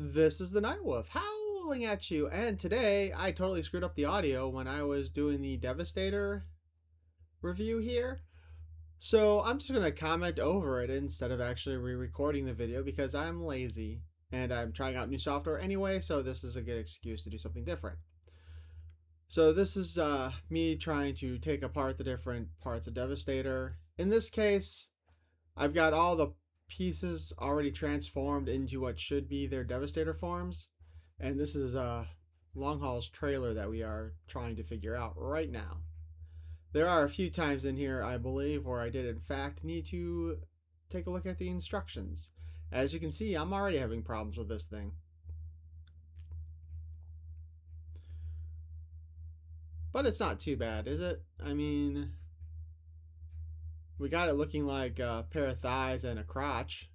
This is the Nightwolf howling at you, and today I totally screwed up the audio when I was doing the Devastator review here. So I'm just going to comment over it instead of actually re-recording the video because I'm lazy and I'm trying out new software anyway, so this is a good excuse to do something different. So this is me trying to take apart the different parts of Devastator. In this case, I've got all the pieces already transformed into what should be their Devastator forms. And this is Long Haul's trailer that we are trying to figure out right now. There are a few times in here, I believe, where I did in fact need to take a look at the instructions. As you can see, I'm already having problems with this thing. But it's not too bad, is it? I mean, we got it looking like a pair of thighs and a crotch.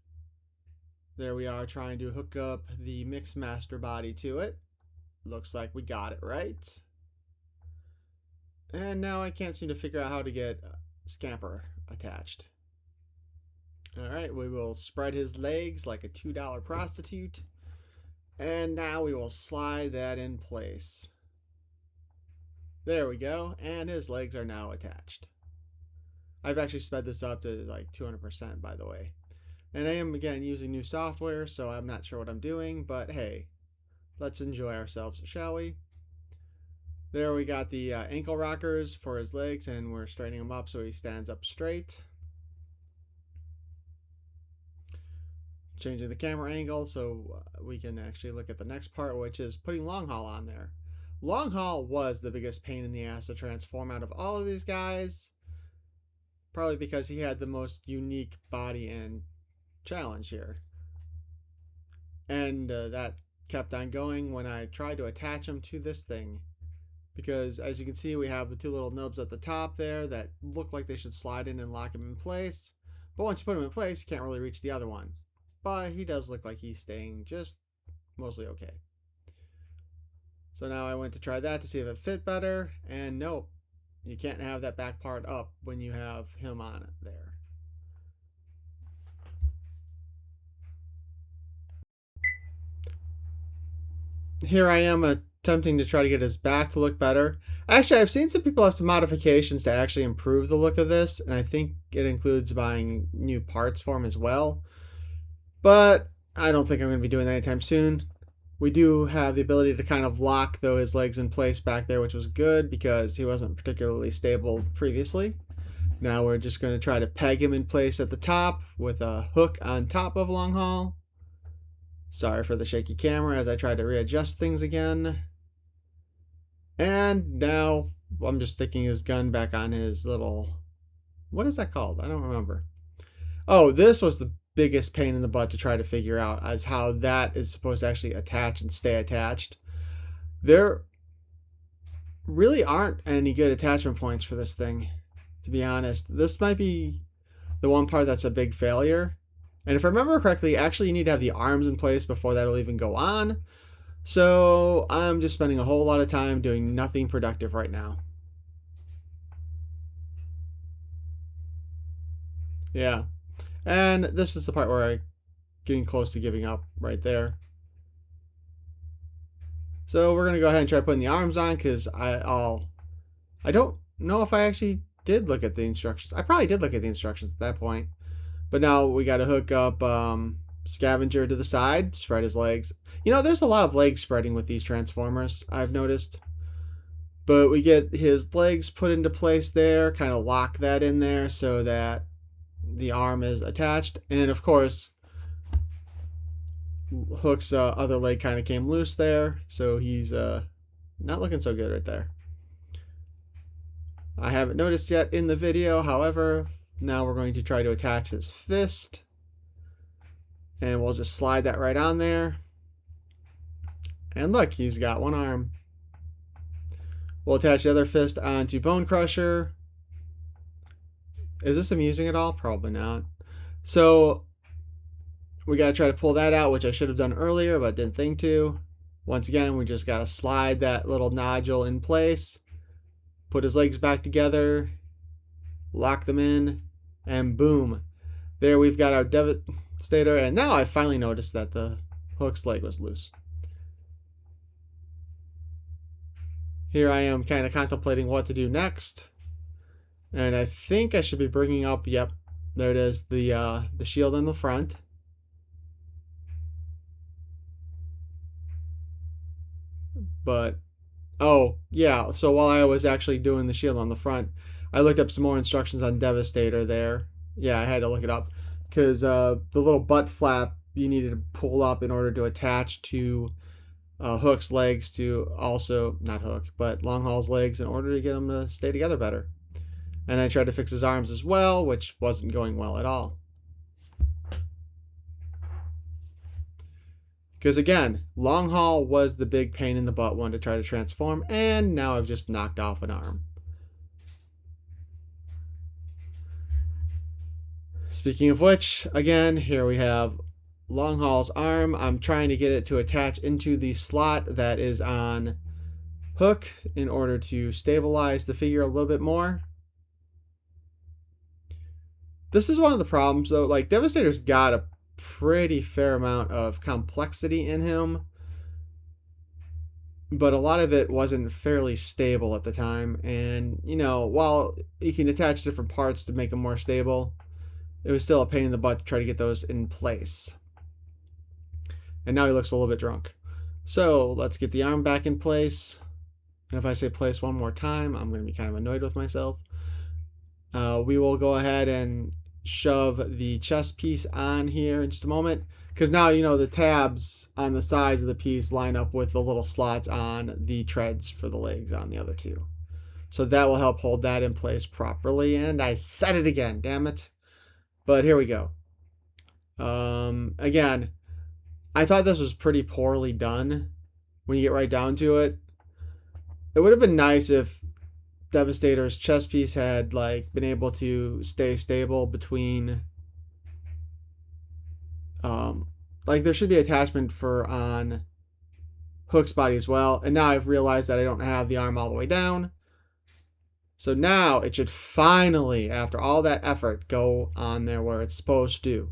There we are trying to hook up the mixmaster body to it. Looks like we got it right. And now I can't seem to figure out how to get Scamper attached. Alright, we will spread his legs like a $2 prostitute. And now we will slide that in place. There we go, and his legs are now attached. I've actually sped this up to like 200%, by the way. And I am, again, using new software, so I'm not sure what I'm doing, but hey, let's enjoy ourselves, shall we? There we got the ankle rockers for his legs, and we're straightening him up so he stands up straight. Changing the camera angle so we can actually look at the next part, which is putting Long Haul on there. Long Haul was the biggest pain in the ass to transform out of all of these guys. Probably because he had the most unique body and challenge here. And that kept on going when I tried to attach him to this thing. Because as you can see, we have the two little nubs at the top there that look like they should slide in and lock him in place. But once you put him in place, you can't really reach the other one. But he does look like he's staying just mostly okay. So now I went to try that to see if it fit better, and nope. You can't have that back part up when you have him on it there. Here I am attempting to try to get his back to look better. Actually, I've seen some people have some modifications to actually improve the look of this, and I think it includes buying new parts for him as well. But I don't think I'm going to be doing that anytime soon. We do have the ability to kind of lock, though, his legs in place back there, which was good because he wasn't particularly stable previously. Now we're just going to try to peg him in place at the top with a hook on top of Long Haul. Sorry for the shaky camera as I try to readjust things again. And now I'm just sticking his gun back on his little... What is that called? I don't remember. Oh, this was the biggest pain in the butt to try to figure out, as how that is supposed to actually attach and stay attached. There really aren't any good attachment points for this thing, to be honest. This might be the one part that's a big failure. And if I remember correctly, actually you need to have the arms in place before that'll even go on. So I'm just spending a whole lot of time doing nothing productive right now. Yeah. And this is the part where I'm getting close to giving up right there. So we're going to go ahead and try putting the arms on because I don't know if I actually did look at the instructions. I probably did look at the instructions at that point. But now we got to hook up Scavenger to the side, spread his legs. You know, there's a lot of leg spreading with these Transformers, I've noticed. But we get his legs put into place there, kind of lock that in there so that the arm is attached, and of course Hook's other leg kind of came loose there, so he's not looking so good right there. I haven't noticed yet in the video, however. Now we're going to try to attach his fist, and we'll just slide that right on there, and look, he's got one arm. We'll attach the other fist onto Bonecrusher. Is this amusing at all? Probably not. So we got to try to pull that out, which I should have done earlier, but didn't think to. Once again, we just got to slide that little nodule in place, put his legs back together, lock them in, and boom. There we've got our Devastator. And now I finally noticed that the Hook's leg was loose. Here I am kind of contemplating what to do next. And I think I should be bringing up, yep, there it is, the shield in the front. But, oh, yeah, so while I was actually doing the shield on the front, I looked up some more instructions on Devastator there. Yeah, I had to look it up. Because the little butt flap you needed to pull up in order to attach to Hook's legs to also, not Hook, but Longhaul's legs in order to get them to stay together better. And I tried to fix his arms as well, which wasn't going well at all. Because again, Longhaul was the big pain in the butt one to try to transform, and now I've just knocked off an arm. Speaking of which, again, here we have Longhaul's arm. I'm trying to get it to attach into the slot that is on Hook in order to stabilize the figure a little bit more. This is one of the problems, though. Like, Devastator's got a pretty fair amount of complexity in him, but a lot of it wasn't fairly stable at the time. And, you know, while you can attach different parts to make them more stable, it was still a pain in the butt to try to get those in place. And now he looks a little bit drunk. So let's get the arm back in place. And if I say place one more time, I'm going to be kind of annoyed with myself. We will go ahead and shove the chest piece on here in just a moment. Because now, you know, the tabs on the sides of the piece line up with the little slots on the treads for the legs on the other two. So that will help hold that in place properly. And I said it again, damn it. But here we go. Again, I thought this was pretty poorly done when you get right down to it. It would have been nice if Devastator's chest piece had like been able to stay stable between like there should be attachment for on Hook's body as well. And now I've realized that I don't have the arm all the way down. So now it should finally, after all that effort, go on there where it's supposed to.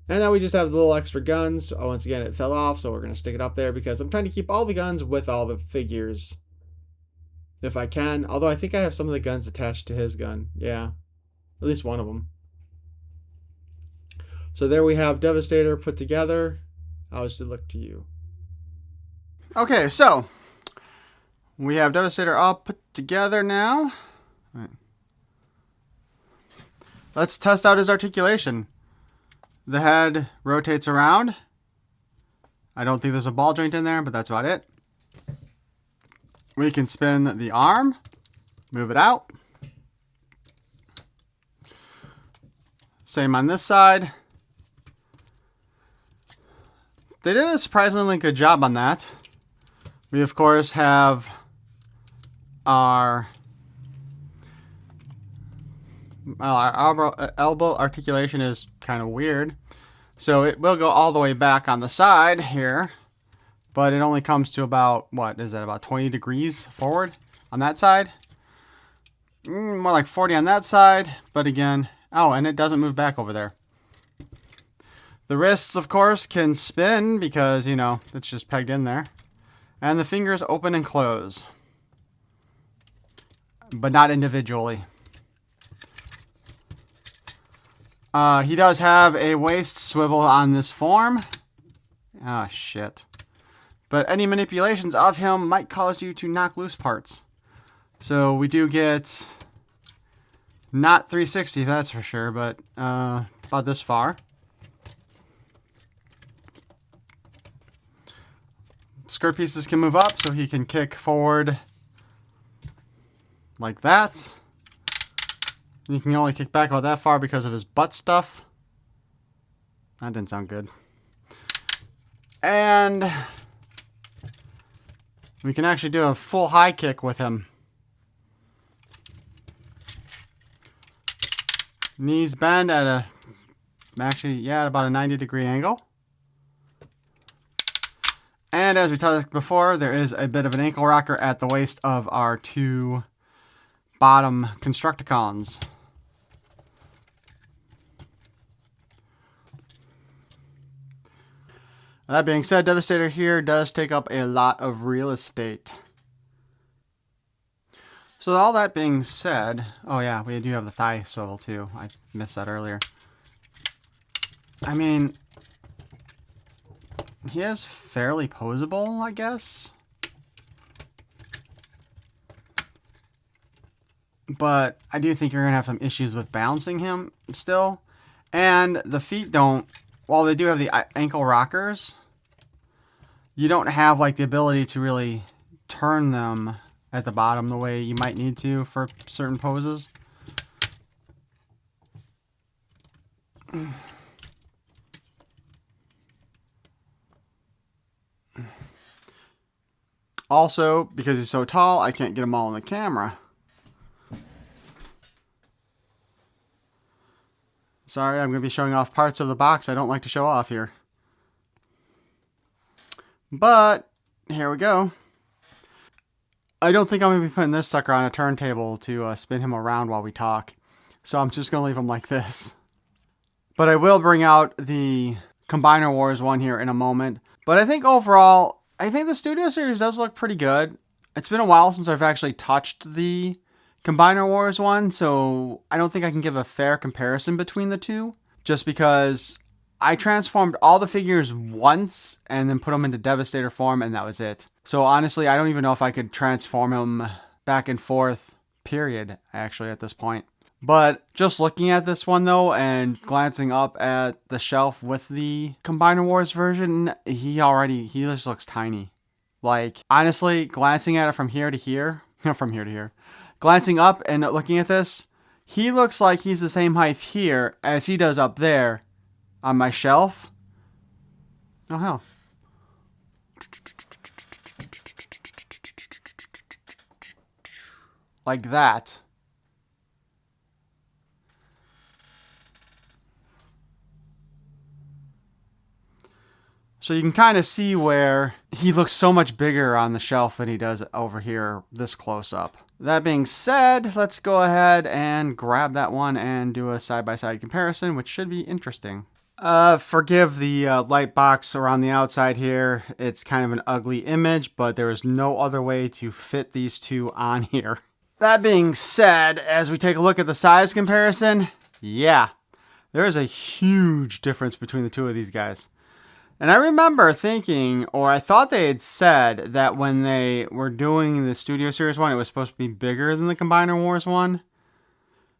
And now we just have the little extra guns. Oh, once again, it fell off, so we're going to stick it up there because I'm trying to keep all the guns with all the figures if I can. Although I think I have some of the guns attached to his gun. Yeah, at least one of them. So there we have Devastator put together. How does it look to you? Okay, so we have Devastator all put together now. All right. Let's test out his articulation. The head rotates around. I don't think there's a ball joint in there, but that's about it. We can spin the arm, move it out. Same on this side. They did a surprisingly good job on that. We, of course, have our elbow articulation is kind of weird. So it will go all the way back on the side here, but it only comes to about, what is that, about 20 degrees forward on that side? More like 40 on that side, but again, oh, and it doesn't move back over there. The wrists, of course, can spin because, you know, it's just pegged in there. And the fingers open and close, but not individually. He does have a waist swivel on this form. Ah, shit. But any manipulations of him might cause you to knock loose parts. So we do get not 360, that's for sure, but about this far. Skirt pieces can move up, so he can kick forward like that. You can only kick back about that far because of his butt stuff. That didn't sound good. And we can actually do a full high kick with him. Knees bend at a, actually, yeah, at about a 90-degree angle. And as we talked before, there is a bit of an ankle rocker at the waist of our two bottom Constructicons. That being said, Devastator here does take up a lot of real estate. So all that being said, oh yeah, we do have the thigh swivel too. I missed that earlier. I mean, he is fairly posable, I guess. But I do think you're going to have some issues with balancing him still. And the feet don't, while they do have the ankle rockers, you don't have like the ability to really turn them at the bottom the way you might need to for certain poses. Also, because he's so tall, I can't get them all in the camera. Sorry, I'm going to be showing off parts of the box I don't like to show off here. But, here we go. I don't think I'm going to be putting this sucker on a turntable to spin him around while we talk. So I'm just going to leave him like this. But I will bring out the Combiner Wars one here in a moment. But I think overall, I think the Studio Series does look pretty good. It's been a while since I've actually touched the Combiner Wars one, so I don't think I can give a fair comparison between the two. Just because I transformed all the figures once and then put them into Devastator form, and that was it. So honestly, I don't even know if I could transform him back and forth, period, actually, at this point. But just looking at this one, though, and glancing up at the shelf with the Combiner Wars version, he just looks tiny. Like, honestly, glancing at it from here to here, glancing up and looking at this, he looks like he's the same height here as he does up there on my shelf. Oh, hell. Like that. So you can kind of see where he looks so much bigger on the shelf than he does over here this close up. That being said, let's go ahead and grab that one and do a side-by-side comparison, which should be interesting. Forgive the light box around the outside here. It's kind of an ugly image, but there is no other way to fit these two on here. That being said, as we take a look at the size comparison, yeah, there is a huge difference between the two of these guys. And I remember thinking, or I thought they had said that when they were doing the Studio Series one, it was supposed to be bigger than the Combiner Wars one.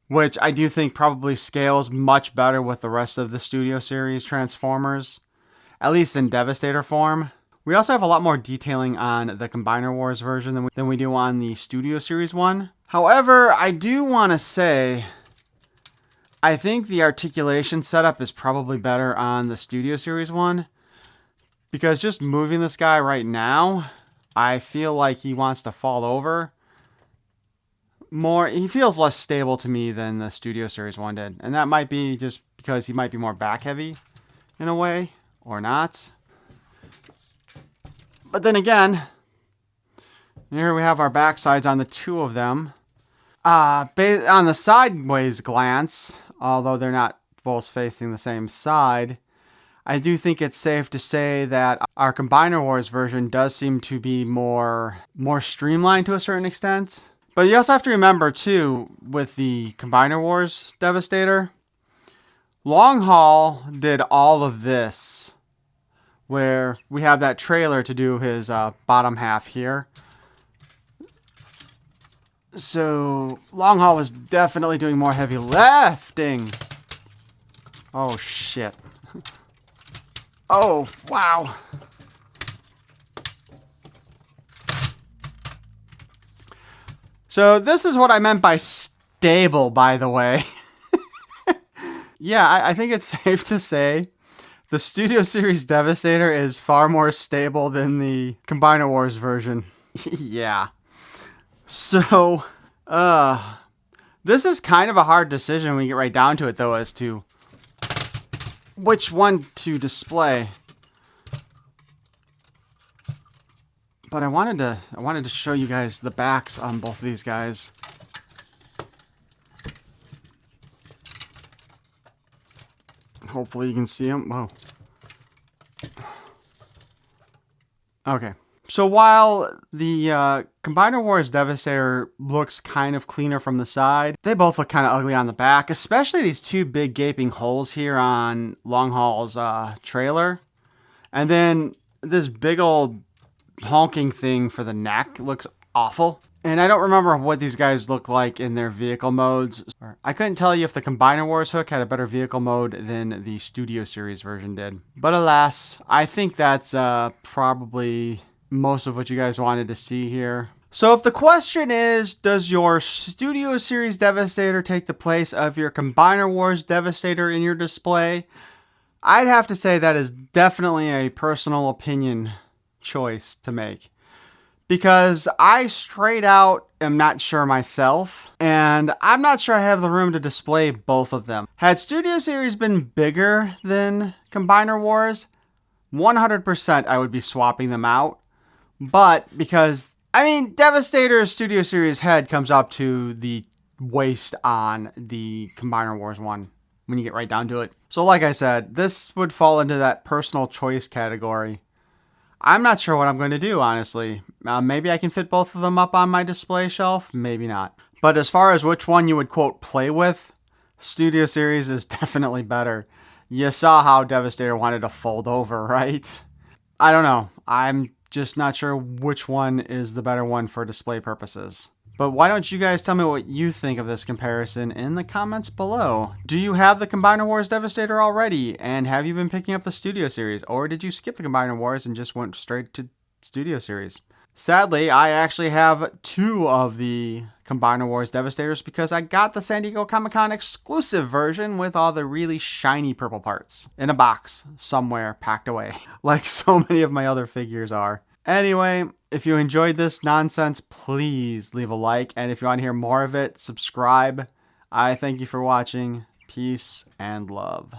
Which I do think probably scales much better with the rest of the Studio Series Transformers. At least in Devastator form. We also have a lot more detailing on the Combiner Wars version than we do on the Studio Series one. However, I do want to say, I think the articulation setup is probably better on the Studio Series one. Because just moving this guy right now, I feel like he wants to fall over. He feels less stable to me than the Studio Series one did. And that might be just because he might be more back heavy in a way, or not. But then again, here we have our back sides on the two of them. On the sideways glance, although they're not both facing the same side, I do think it's safe to say that our Combiner Wars version does seem to be more streamlined to a certain extent. But you also have to remember, too, with the Combiner Wars Devastator, Long Haul did all of this, where we have that trailer to do his bottom half here. So Long Haul was definitely doing more heavy lifting. Oh, shit. Oh, wow. So this is what I meant by stable, by the way. Yeah, I think it's safe to say the Studio Series Devastator is far more stable than the Combiner Wars version. Yeah. So, this is kind of a hard decision when we get right down to it, though, as to which one to display. But I wanted to show you guys the backs on both of these guys. Hopefully you can see them. Whoa. Okay. So while the Combiner Wars Devastator looks kind of cleaner from the side, they both look kind of ugly on the back, especially these two big gaping holes here on Longhaul's trailer. And then this big old honking thing for the neck looks awful. And I don't remember what these guys look like in their vehicle modes. I couldn't tell you if the Combiner Wars hook had a better vehicle mode than the Studio Series version did. But alas, I think that's probably most of what you guys wanted to see here. So if the question is, does your Studio Series Devastator take the place of your Combiner Wars Devastator in your display? I'd have to say that is definitely a personal opinion choice to make. Because I straight out am not sure myself, and I'm not sure I have the room to display both of them. Had Studio Series been bigger than Combiner Wars, 100% I would be swapping them out. But because, Devastator's Studio Series head comes up to the waist on the Combiner Wars one when you get right down to it. So like I said, this would fall into that personal choice category. I'm not sure what I'm going to do, honestly. Maybe I can fit both of them up on my display shelf, maybe not. But as far as which one you would, quote, play with, Studio Series is definitely better. You saw how Devastator wanted to fold over, right? I don't know. I'm just not sure which one is the better one for display purposes. But why don't you guys tell me what you think of this comparison in the comments below? Do you have the Combiner Wars Devastator already? And have you been picking up the Studio Series? Or did you skip the Combiner Wars and just went straight to Studio Series? Sadly, I actually have two of the Combiner Wars Devastators because I got the San Diego Comic-Con exclusive version with all the really shiny purple parts in a box somewhere packed away, like so many of my other figures are. Anyway, if you enjoyed this nonsense, please leave a like. And if you want to hear more of it, subscribe. I thank you for watching. Peace and love.